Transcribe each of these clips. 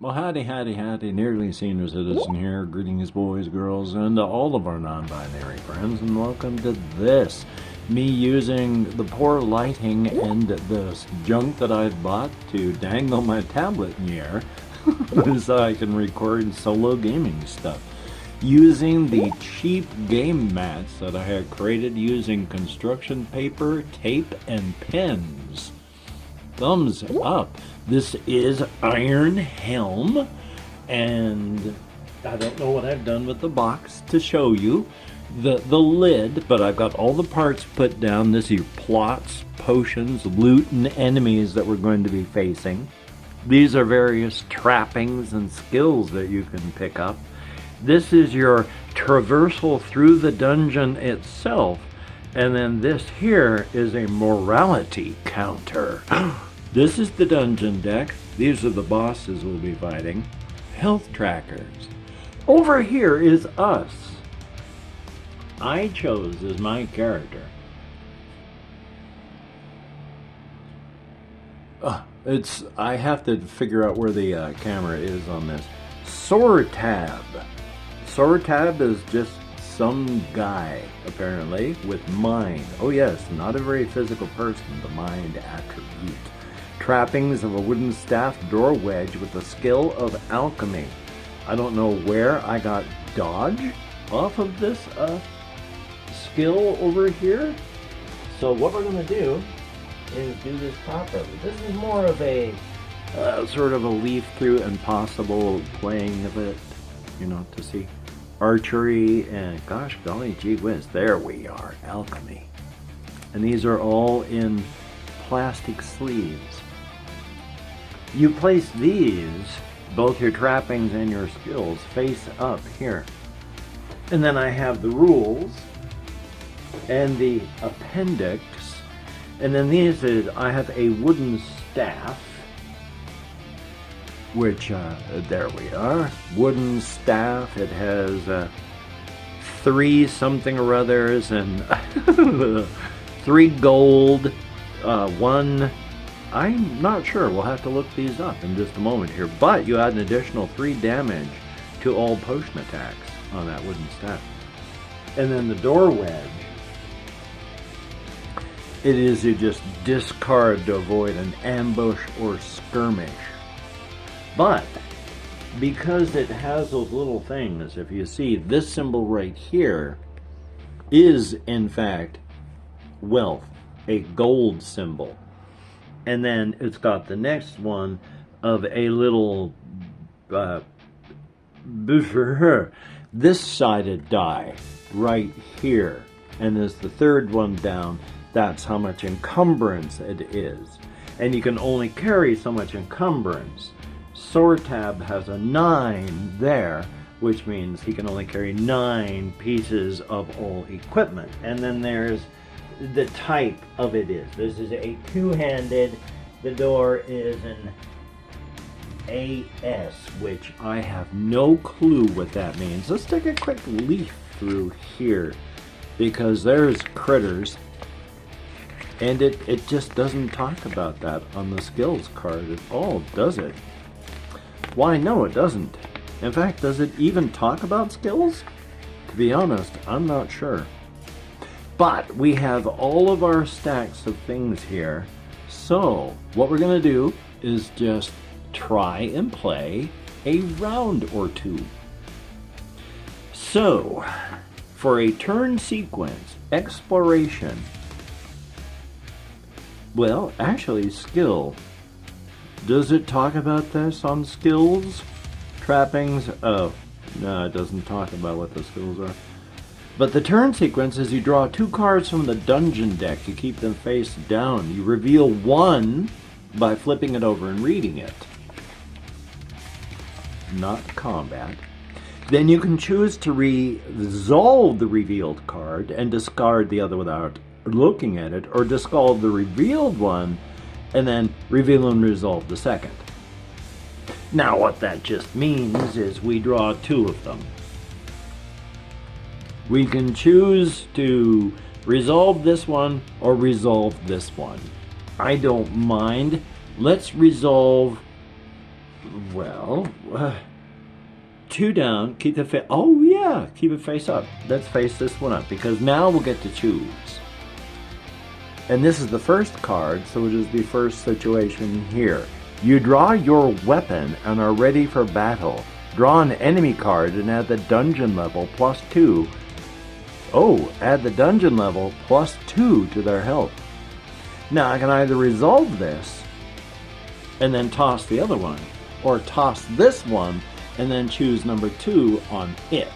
Well, howdy, howdy, howdy, nearly senior citizen here. Greetings, boys, girls, and all of our non-binary friends, and welcome to this. Me using the poor lighting and the junk that I've bought to dangle my tablet in the air so I can record solo gaming stuff. Using the cheap game mats that I had created using construction paper, tape, and pins. Thumbs up. This is Iron Helm, and I don't know what I've done with the box to show you. The lid, but I've got all the parts put down. This is your plots, potions, loot, and enemies that we're going to be facing. These are various trappings and skills that you can pick up. This is your traversal through the dungeon itself. And then this here is a morality counter. This is the dungeon deck. These are the bosses we'll be fighting. Health trackers. Over here is us. I chose as my character. I have to figure out where the camera is on this. Sortab. Sortab is just some guy, apparently, with mind. Oh yes, not a very physical person, the mind attribute. Trappings of a wooden staff door wedge with the skill of alchemy. I don't know where I got dodge off of this skill over here. So what we're going to do is do this properly. This is more of a sort of a leaf through impossible playing of it, you know, to see archery and gosh golly gee whiz, there we are, alchemy. And these are all in plastic sleeves. You place these, both your trappings and your skills, face up here. And then I have the rules and the appendix. And then these is, I have a wooden staff, which, there we are, wooden staff. It has 3 something or others and 3 gold, 1, I'm not sure, we'll have to look these up in just a moment here, but you add an additional 3 damage to all potion attacks on that wooden staff. And then the door wedge, it is you just discard to avoid an ambush or skirmish. But because it has those little things, if you see this symbol right here is in fact wealth, a gold symbol. And then it's got the next one of a little this sided die right here. And there's the third one down. That's how much encumbrance it is. And you can only carry so much encumbrance. Sortab has a 9 there, which means he can only carry 9 pieces of all equipment. And then there's the type of it is. This is a 2-handed. The door is an AS, which I have no clue what that means. Let's take a quick leaf through here, because there's critters. And it just doesn't talk about that on the skills card at all, does it? Why, no, it doesn't. In fact, does it even talk about skills? To be honest, I'm not sure. But we have all of our stacks of things here. So what we're going to do is just try and play a round or two. So for a turn sequence, exploration, well, actually skill. Does it talk about this on skills? Trappings? Oh, no, it doesn't talk about what the skills are. But the turn sequence is you draw 2 cards from the dungeon deck. You keep them face down. You reveal 1 by flipping it over and reading it. Not combat. Then you can choose to resolve the revealed card and discard the other without looking at it, or discard the revealed one and then reveal and resolve the second. Now what that just means is we draw 2 of them. We can choose to resolve this one or resolve this one. I don't mind. Let's resolve Well, 2 down, keep the face. Oh yeah, keep it face up. Let's face this one up because now we'll get to choose. And this is the first card, so it is the first situation here. You draw your weapon and are ready for battle. Draw an enemy card and add the dungeon level +2. Oh, add the dungeon level +2 to their health. Now I can either resolve this and then toss the other one, or toss this one and then choose number 2 on it.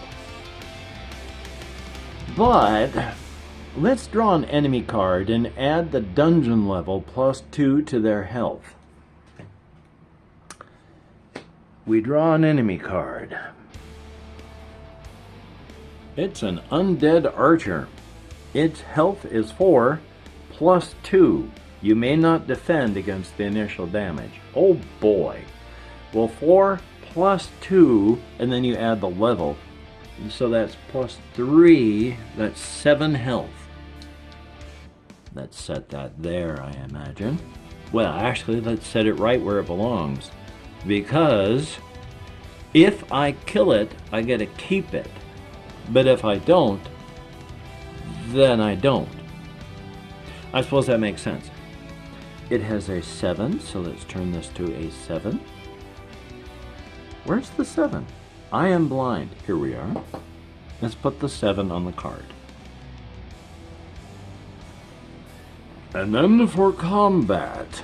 But let's draw an enemy card and add the dungeon level +2 to their health. We draw an enemy card. It's an undead archer. Its health is 4 +2. You may not defend against the initial damage. Oh boy. Well, 4 +2, and then you add the level. So that's +3, that's 7 health. Let's set that there, I imagine. Well, actually, let's set it right where it belongs. Because if I kill it, I get to keep it. But if I don't, then I don't. I suppose that makes sense. It has a 7, so let's turn this to a 7. Where's the 7? I am blind. Here we are. Let's put the 7 on the card. And then for combat,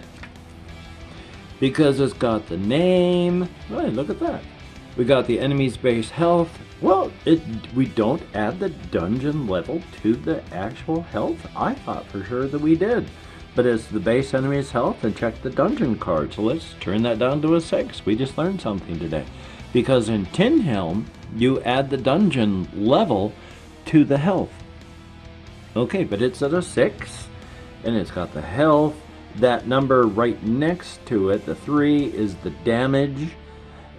because it's got the name, hey, look at that. We got the enemy's base health. Well, we don't add the dungeon level to the actual health? I thought for sure that we did. But it's the base enemy's health and check the dungeon card. So let's turn that down to a 6. We just learned something today. Because in HELM, you add the dungeon level to the health. Okay, but it's at a 6. And it's got the health. That number right next to it, the 3, is the damage.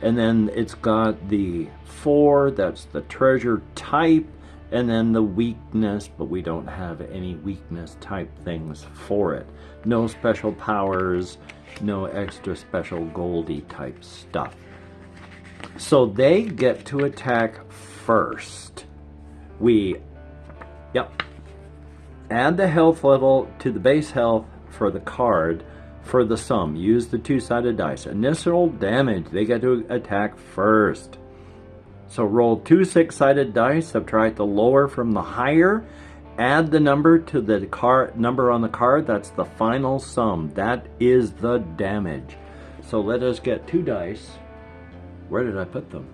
And then it's got the 4, that's the treasure type, and then the weakness, but we don't have any weakness type things for it. No special powers, no extra special goldy type stuff. So they get to attack first. Add the health level to the base health for the card. For the sum, use the 2-sided dice. Initial damage, they get to attack first. So roll 2 6-sided dice, subtract the lower from the higher, add the number to the number on the card. That's the final sum. That is the damage. So let us get 2 dice. Where did I put them?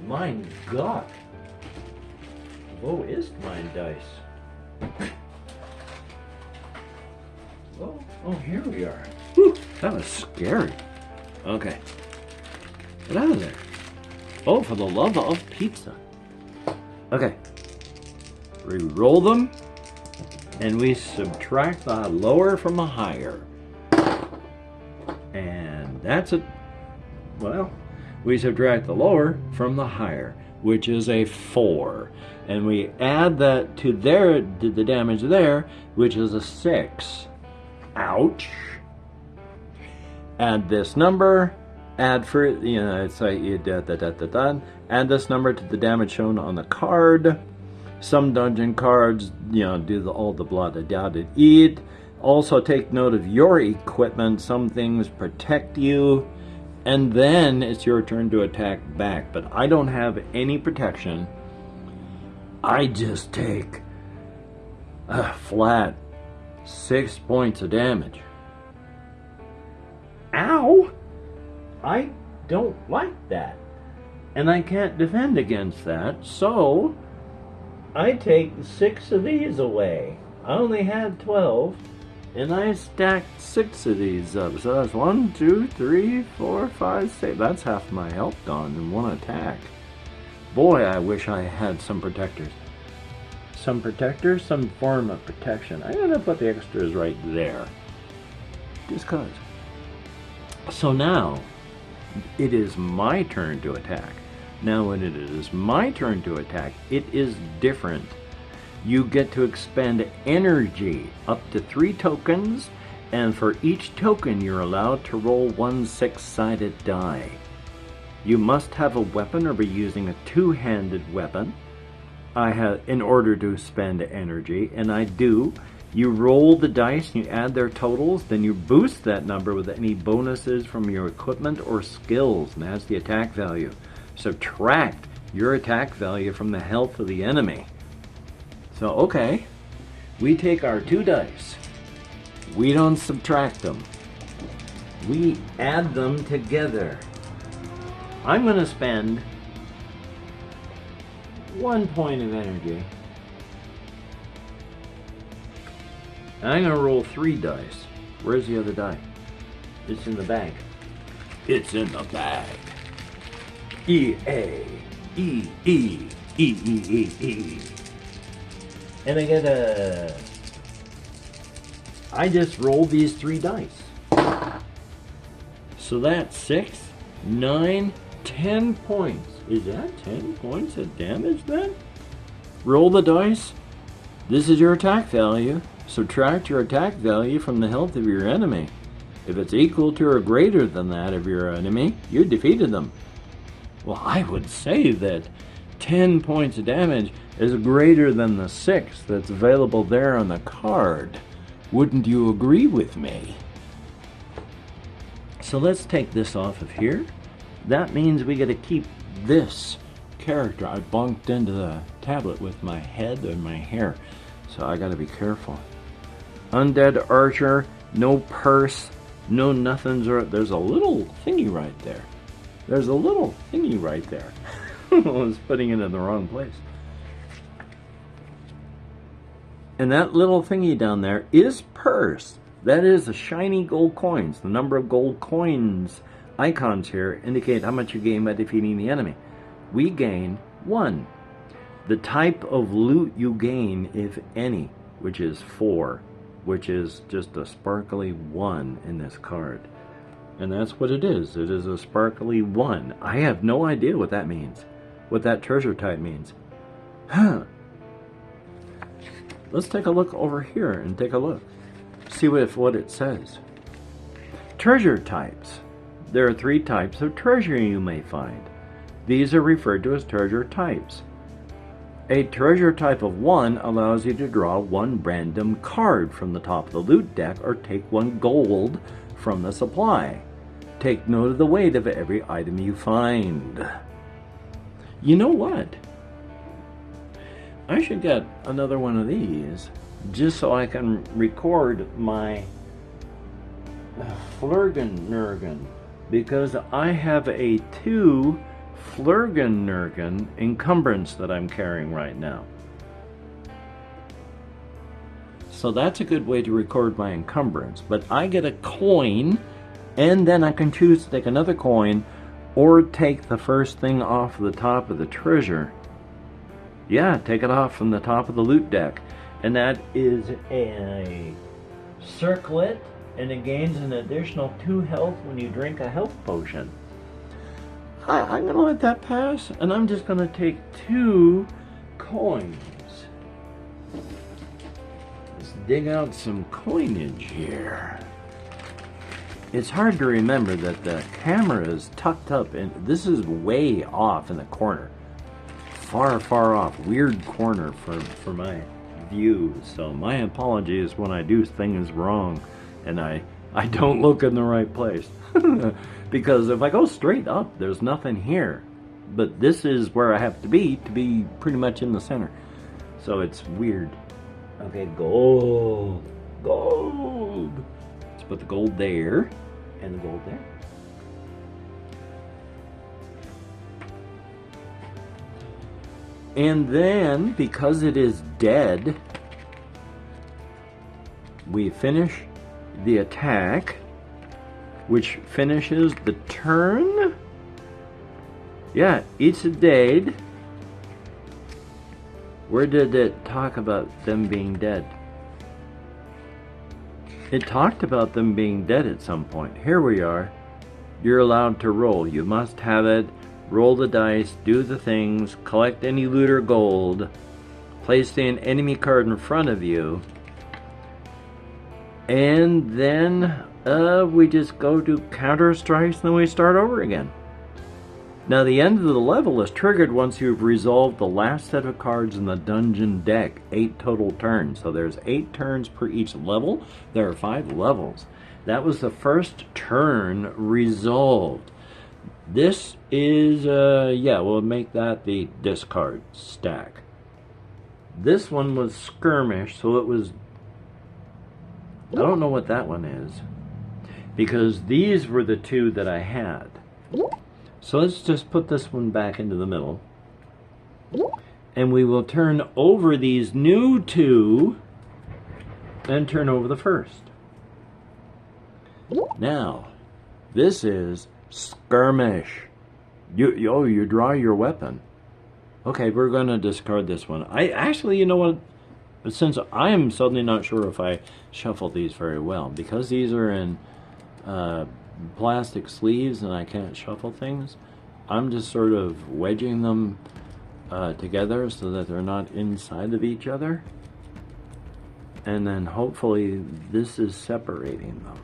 Mein Gott. Wo ist mein Dice? Oh, here we are. Whew, that was scary. Okay. Get out of there. Oh, for the love of pizza. Okay. We roll them, and we subtract the lower from the higher. And that's it. Well, we subtract the lower from the higher, which is a 4. And we add that to the damage there, which is a 6. Ouch. Add this number, add for, it's like, add this number to the damage shown on the card. Some dungeon cards, do all the blah da da da eat. Also take note of your equipment. Some things protect you. And then it's your turn to attack back. But I don't have any protection. I just take a flat 6 points of damage. Ow! I don't like that. And I can't defend against that, so I take 6 of these away. I only had 12, and I stacked 6 of these up. So that's 1, 2, 3, 4, 5, 6. That's half my health gone in one attack. Boy, I wish I had some protectors. Some protectors, some form of protection. I'm gonna put the extras right there. Just cause. So now, it is my turn to attack. Now when it is my turn to attack, it is different. You get to expend energy, up to 3 tokens, And for each token, you're allowed to roll one 6-sided die. You must have a weapon or be using a two-handed weapon in order to spend energy, and I do. You roll the dice, you add their totals, then you boost that number with any bonuses from your equipment or skills, and that's the attack value. Subtract your attack value from the health of the enemy. So, okay, we take our 2 dice. We don't subtract them. We add them together. I'm going to spend 1 point of energy. I'm going to roll 3 dice. Where's the other die? It's in the bag. It's in the bag. E-A. E-E. E-E-E-E. And I just rolled these 3 dice. So that's 6, 9, 10 points. Is that 10 points of damage then? Roll the dice. This is your attack value. Subtract your attack value from the health of your enemy. If it's equal to or greater than that of your enemy, you defeated them. Well, I would say that 10 points of damage is greater than the 6 that's available there on the card. Wouldn't you agree with me? So let's take this off of here. That means we get to keep this character. I bunked into the tablet with my head and my hair, so I gotta be careful. Undead Archer, no purse, no nothings. There's a little thingy right there. There's a little thingy right there. I was putting it in the wrong place. And that little thingy down there is purse. That is the shiny gold coins. The number of gold coins icons here indicate how much you gain by defeating the enemy. We gain 1. The type of loot you gain, if any, which is 4, which is just a sparkly 1 in this card. And that's what it is. It is a sparkly 1. I have no idea what that means. What that treasure type means. Huh. Let's take a look over here and take a look. See what it says. Treasure types. There are 3 types of treasure you may find. These are referred to as treasure types. A treasure type of 1 allows you to draw 1 random card from the top of the loot deck or take 1 gold from the supply. Take note of the weight of every item you find. You know what? I should get another one of these just so I can record my Flurgan because I have a 2 Flurgan encumbrance that I'm carrying right now. So that's a good way to record my encumbrance. But I get a coin, and then I can choose to take another coin or take the first thing off the top of the treasure. Yeah, take it off from the top of the loot deck. And that is a circlet, and it gains an additional 2 health when you drink a health potion. I'm going to let that pass, and I'm just going to take 2 coins. Let's dig out some coinage here. It's hard to remember that the camera is tucked up, and this is way off in the corner. Far, far off. Weird corner for my view. So my apologies when I do things wrong and I don't look in the right place. Because if I go straight up, there's nothing here. But this is where I have to be pretty much in the center. So it's weird. Okay, gold. Gold. Let's put the gold there and the gold there. And then, because it is dead, we finish the attack, which finishes the turn. Yeah, it's dead. Where did it talk about them being dead? It talked about them being dead at some point. Here we are. You're allowed to roll. You must have it. Roll the dice, do the things, collect any loot or gold, place the enemy card in front of you, And then we just go to counter strikes and then we start over again. Now the end of the level is triggered once you've resolved the last set of cards in the dungeon deck. 8 total turns. So there's 8 turns per each level. There are 5 levels. That was the first turn resolved. This is, yeah, we'll make that the discard stack. This one was skirmish, so it was, I don't know what that one is, because these were the 2 that I had. So let's just put this one back into the middle. And we will turn over these new 2 and turn over the first. Now, this is skirmish. You draw your weapon. Okay, we're going to discard this one. I actually, you know what? Since I am suddenly not sure if I shuffle these very well, because these are in plastic sleeves and I can't shuffle things, I'm just sort of wedging them together so that they're not inside of each other. And then hopefully this is separating them.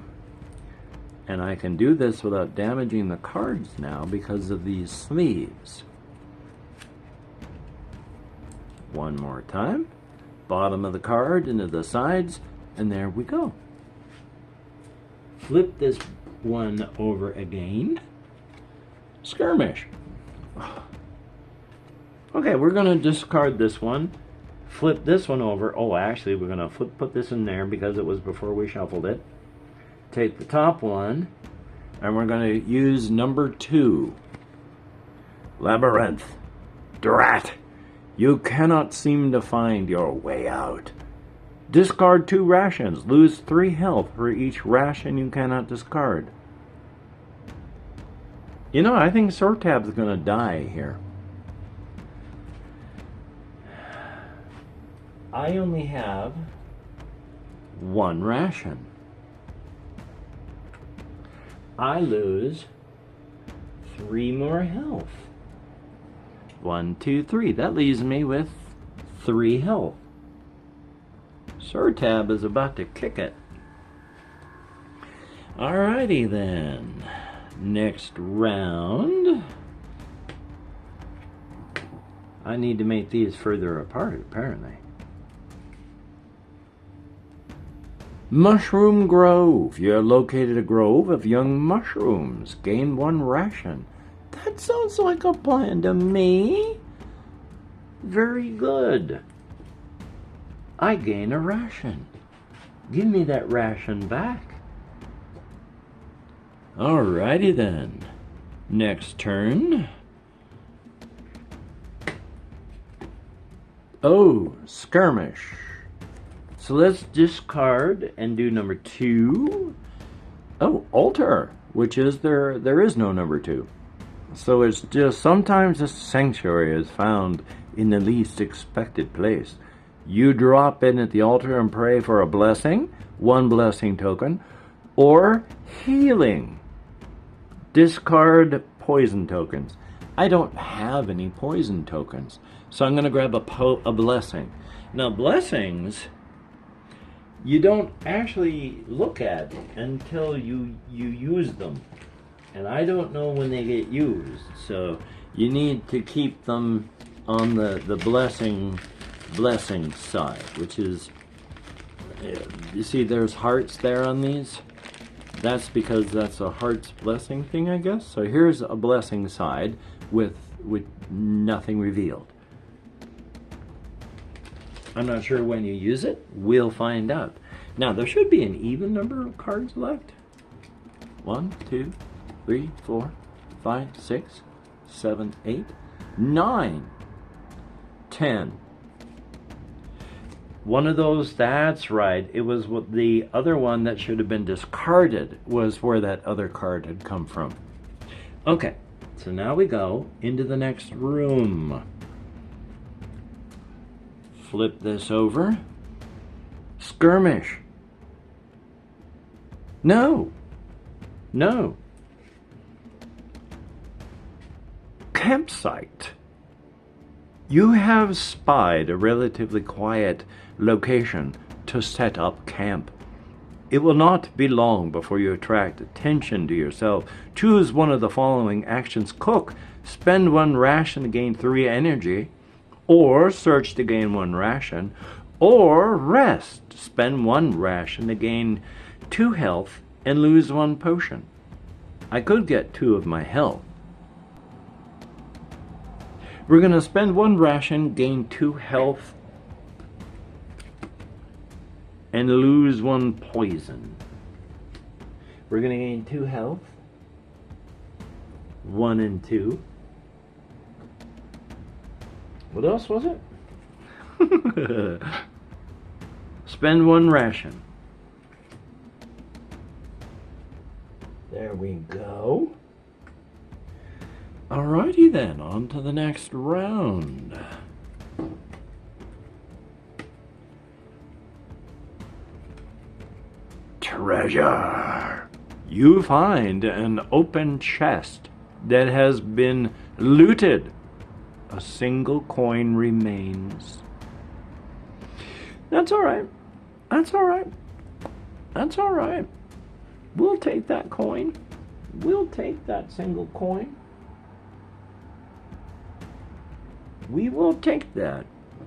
And I can do this without damaging the cards now because of these sleeves. One more time. Bottom of the card into the sides, and there we go. Flip this one over again. Skirmish. Okay, we're going to discard this one. Flip this one over. Oh, actually, we're going to put this in there because it was before we shuffled it. Take the top one, and we're going to use number 2. Labyrinth. Drat. You cannot seem to find your way out. Discard 2 rations. Lose 3 health for each ration you cannot discard. You know, I think Sortab's going to die here. I only have 1 ration. I lose 3 more health. 1, 2, 3. That leaves me with 3 health. Sortab is about to kick it. Alrighty then. Next round. I need to make these further apart, apparently. Mushroom Grove. You have located a grove of young mushrooms. Gain 1 ration. That sounds like a plan to me. Very good. I gain a ration. Give me that ration back. Alrighty then. Next turn. Oh, skirmish. So let's discard and do number 2. Oh, altar, which is there is no number 2. So it's just sometimes a sanctuary is found in the least expected place. You drop in at the altar and pray for a blessing, 1 blessing token, or healing. Discard poison tokens. I don't have any poison tokens, so I'm going to grab a blessing. Now blessings, you don't actually look at until you use them. And I don't know when they get used, so you need to keep them on the blessing side, which is, you see there's hearts there on these? That's because that's a heart's blessing thing, I guess. So here's a blessing side with nothing revealed. I'm not sure when you use it. We'll find out. Now, there should be an even number of cards left. 1, 2, 3, 4, 5, 6, 7, 8, 9, 10. One of those, that's right. It was what the other one that should have been discarded was where that other card had come from. Okay, so now we go into the next room. Flip this over. Skirmish. No. No. Campsite. You have spied a relatively quiet location to set up camp. It will not be long before you attract attention to yourself. Choose one of the following actions. Cook. Spend 1 ration to gain 3 energy. Or search to gain 1 ration. Or rest. Spend 1 ration to gain 2 health and lose 1 potion. I could get 2 of my health. We're going to spend 1 ration, gain 2 health, and lose 1 poison. We're going to gain 2 health. 1 and 2. What else was it? Spend 1 ration. There we go. Alrighty then, on to the next round. Treasure. You find an open chest that has been looted. A single coin remains. That's alright. That's alright. That's alright. We'll take that coin. We'll take that single coin. We will take that.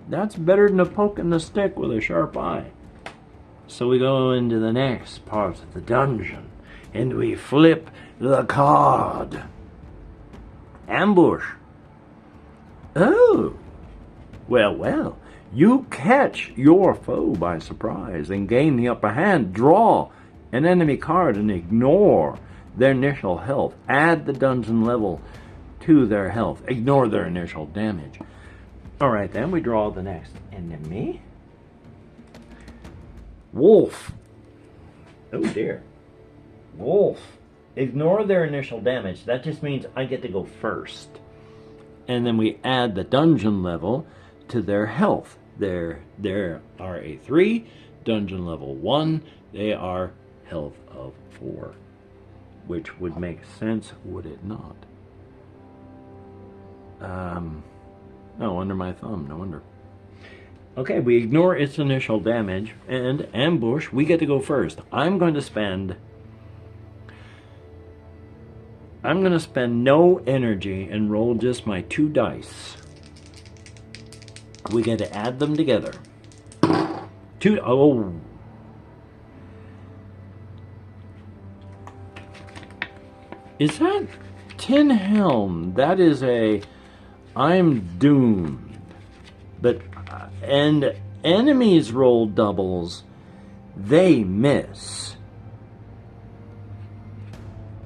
That's better than a poke in the stick with a sharp eye. So we go into the next part of the dungeon, and we flip the card. Ambush. Oh. Well. You catch your foe by surprise and gain the upper hand. Draw an enemy card and ignore their initial health. Add the dungeon level to their health. Ignore their initial damage. Alright then, we draw the next enemy. Wolf. Oh dear. Wolf. Ignore their initial damage. That just means I get to go first. And then we add the dungeon level to their health. They're RA 3, dungeon level 1. They are health of 4. Which would make sense, would it not? No, under my thumb, no wonder. Okay, we ignore its initial damage, and ambush, we get to go first. I'm going to spend no energy and roll just my 2 dice. We get to add them together. 2, oh. Is that Tin Helm? That is a, I'm doomed. But, and enemies roll doubles, they miss.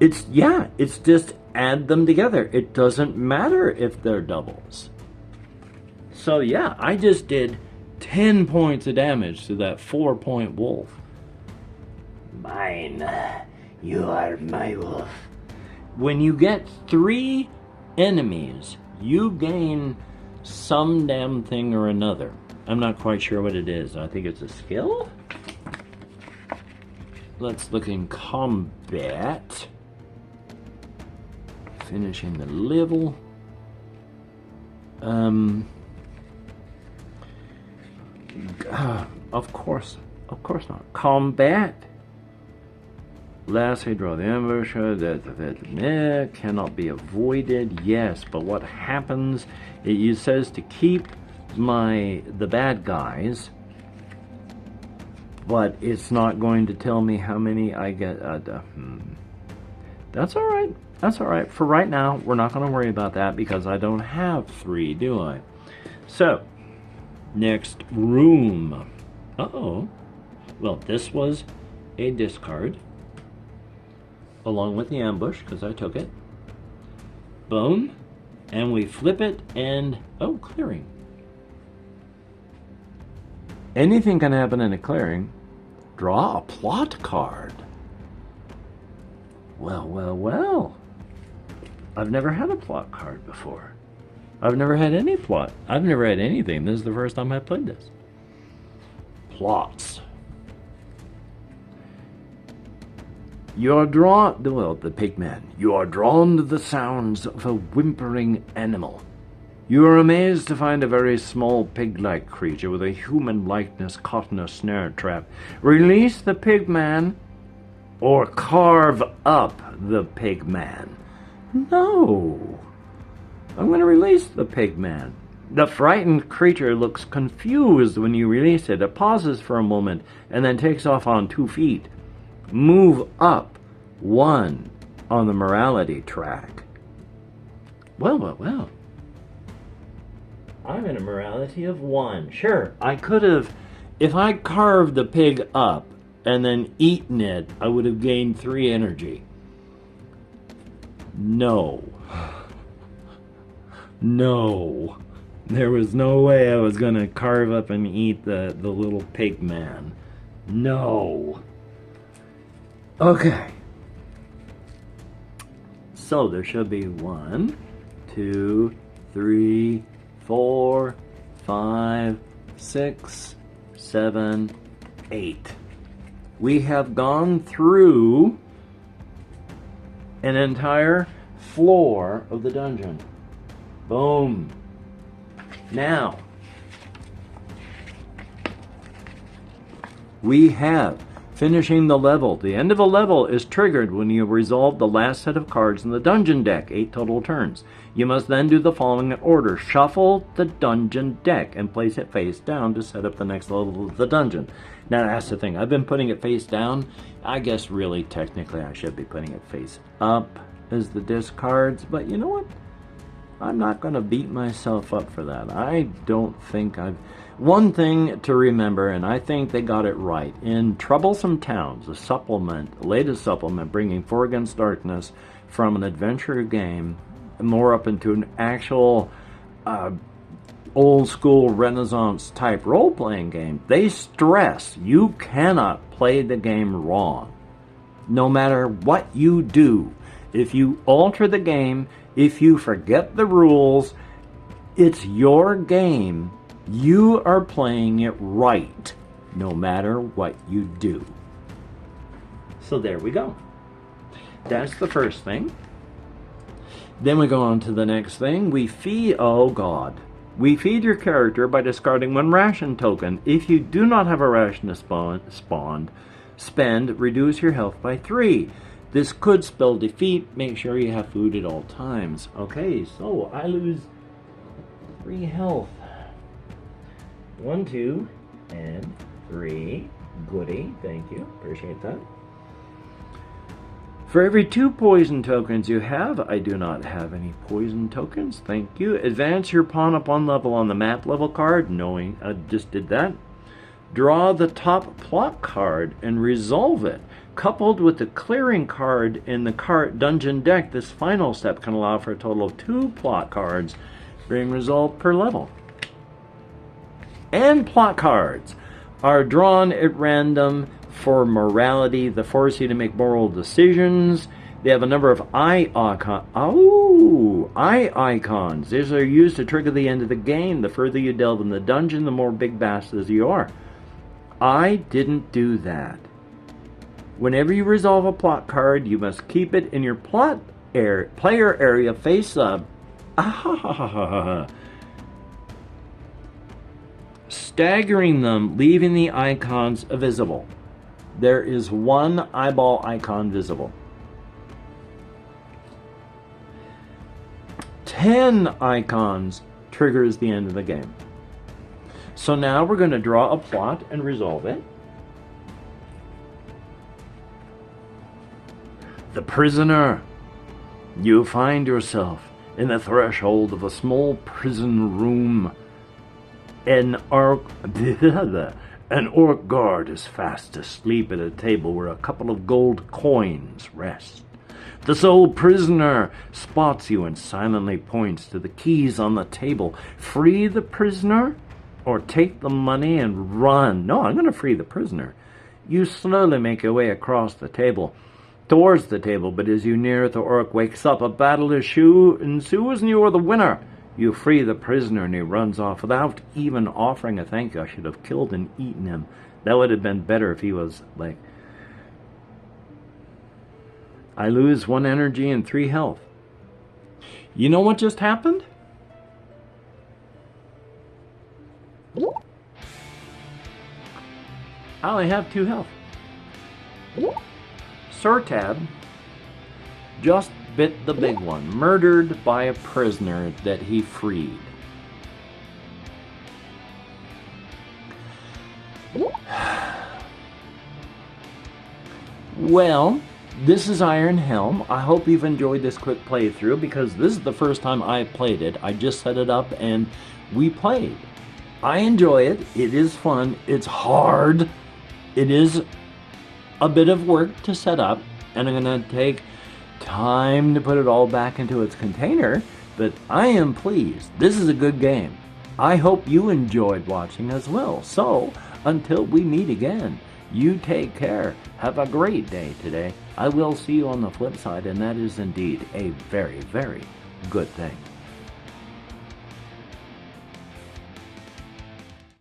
It's just add them together. It doesn't matter if they're doubles. So yeah, I just did 10 points of damage to that 4-point wolf. Mine. You are my wolf. When you get 3 enemies, you gain some damn thing or another. I'm not quite sure what it is. I think it's a skill? Let's look in combat. Finishing the level. Of course not. Combat. Lastly, draw the ambush. That cannot be avoided. Yes, but what happens? It says to keep the bad guys, but it's not going to tell me how many I get. That's all right. That's all right. For right now, we're not going to worry about that because I don't have 3, do I? So, next room. Uh-oh. Well, this was a discard, along with the ambush, because I took it. Boom. And we flip it, and, oh, clearing. Anything can happen in a clearing. Draw a plot card. Well. I've never had a plot card before. I've never had any plot. I've never had anything. This is the first time I played this. Plots. You are drawn, the pigman. You are drawn to the sounds of a whimpering animal. You are amazed to find a very small pig-like creature with a human likeness caught in a snare trap. Release the pigman or carve up the pigman. No. I'm going to release the pigman. The frightened creature looks confused when you release it. It pauses for a moment and then takes off on 2 feet. Move up 1 on the morality track. Well. I'm in a morality of 1. Sure, I could have, if I carved the pig up and then eaten it, I would have gained 3 energy. No. No. There was no way I was going to carve up and eat the little pig man. No. Okay. So there should be 1, 2, 3, 4, 5, 6, 7, 8. We have gone through an entire floor of the dungeon. Boom. Now, we have finishing the level. The end of a level is triggered when you resolve the last set of cards in the dungeon deck, 8 total turns. You must then do the following in order. Shuffle the dungeon deck and place it face down to set up the next level of the dungeon. Now that's the thing. I've been putting it face down. I guess really technically I should be putting it face up as the discards, but you know what? I'm not going to beat myself up for that. I don't think I've... One thing to remember, and I think they got it right, in Troublesome Towns, a supplement, latest supplement, bringing 4 Against Darkness from an adventure game more up into an actual old school Renaissance type role-playing game, they stress you cannot play the game wrong. No matter what you do, if you alter the game, if you forget the rules, it's your game. You are playing it right, no matter what you do. So there we go. That's the first thing. Then we go on to the next thing. We feed, oh God. We feed your character by discarding 1 ration token. If you do not have a ration to spend, reduce your health by 3. This could spell defeat. Make sure you have food at all times. Okay, so I lose 3 health. 1, 2, and 3. Goody. Thank you. Appreciate that. For every 2 poison tokens you have, I do not have any poison tokens. Thank you. Advance your pawn up 1 level on the map level card. Knowing I just did that. Draw the top plot card and resolve it. Coupled with the clearing card in the dungeon deck, this final step can allow for a total of 2 plot cards being resolved per level. And plot cards are drawn at random for morality. They force you to make moral decisions. They have a number of eye icons. These are used to trigger the end of the game. The further you delve in the dungeon, the more big bastards you are. I didn't do that. Whenever you resolve a plot card, you must keep it in your player area face up. Staggering them, leaving the icons visible. There is 1 eyeball icon visible. 10 icons triggers the end of the game. So now we're going to draw a plot and resolve it. The prisoner. You find yourself in the threshold of a small prison room. An orc guard is fast asleep at a table where a couple of gold coins rest. The sole prisoner spots you and silently points to the keys on the table. Free the prisoner or take the money and run. No, I'm going to free the prisoner. You slowly make your way across the table, towards the table, but as you near it, the orc wakes up. A battle ensues and you are the winner. You free the prisoner and he runs off without even offering a thank you. I should have killed and eaten him. That would have been better if he was like... I lose 1 energy and 3 health. You know what just happened? I only have 2 health. Sortab just bit the big one, murdered by a prisoner that he freed. Well, this is Iron Helm. I hope you've enjoyed this quick playthrough because this is the first time I played it. I just set it up and we played. I enjoy it. It is fun. It's hard. It is a bit of work to set up, and I'm going to take time to put it all back into its container, but I am pleased. This is a good game. I hope you enjoyed watching as well. So, until we meet again, you take care. Have a great day today. I will see you on the flip side, and that is indeed a very, very good thing.